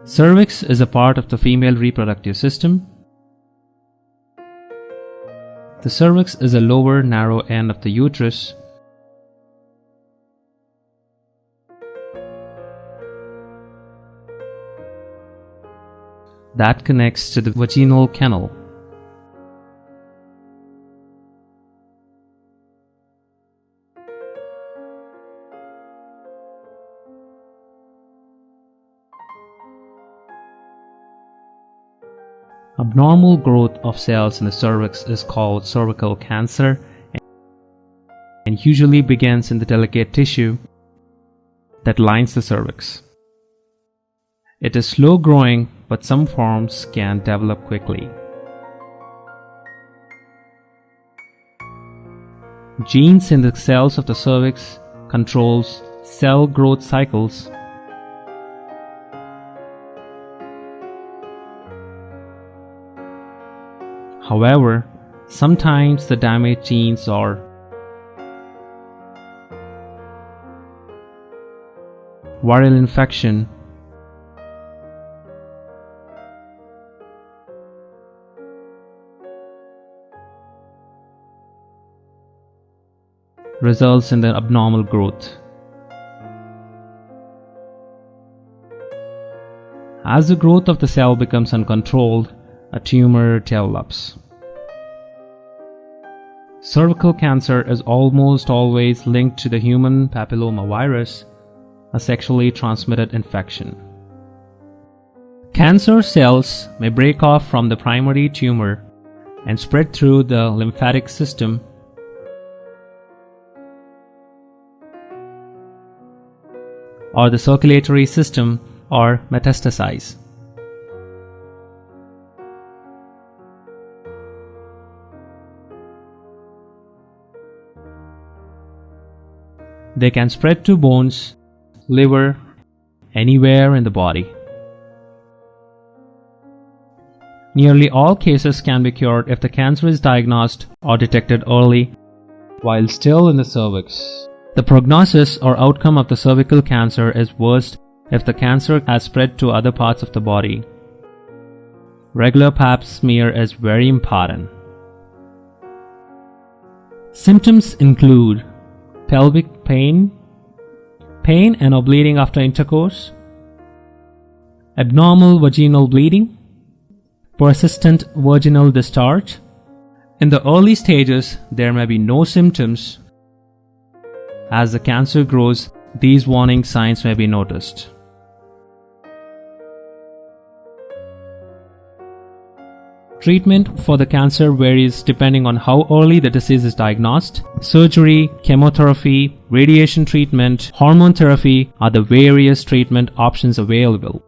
Cervix is a part of the female reproductive system. The cervix is a lower, narrow end of the uterus. That connects to the vaginal canal. Abnormal growth of cells in the cervix is called cervical cancer and usually begins in the delicate tissue that lines the cervix. It is slow growing, but some forms can develop quickly. Genes in the cells of the cervix controls cell growth cycles. However, sometimes the damaged genes or viral infection results in the abnormal growth. As the growth of the cell becomes uncontrolled, a tumor develops. Cervical cancer is almost always linked to the human papillomavirus, a sexually transmitted infection. Cancer cells may break off from the primary tumor and spread through the lymphatic system or the circulatory system or metastasize. They can spread to bones, liver, anywhere in the body. Nearly all cases can be cured if the cancer is diagnosed or detected early while still in the cervix. The prognosis or outcome of the cervical cancer is worst if the cancer has spread to other parts of the body. Regular pap smear is very important. Symptoms include pelvic pain and or bleeding after intercourse, abnormal vaginal bleeding, persistent vaginal discharge. In the early stages, there may be no symptoms. As the cancer grows, these warning signs may be noticed. Treatment for the cancer varies depending on how early the disease is diagnosed. Surgery, chemotherapy, radiation treatment, hormone therapy are the various treatment options available.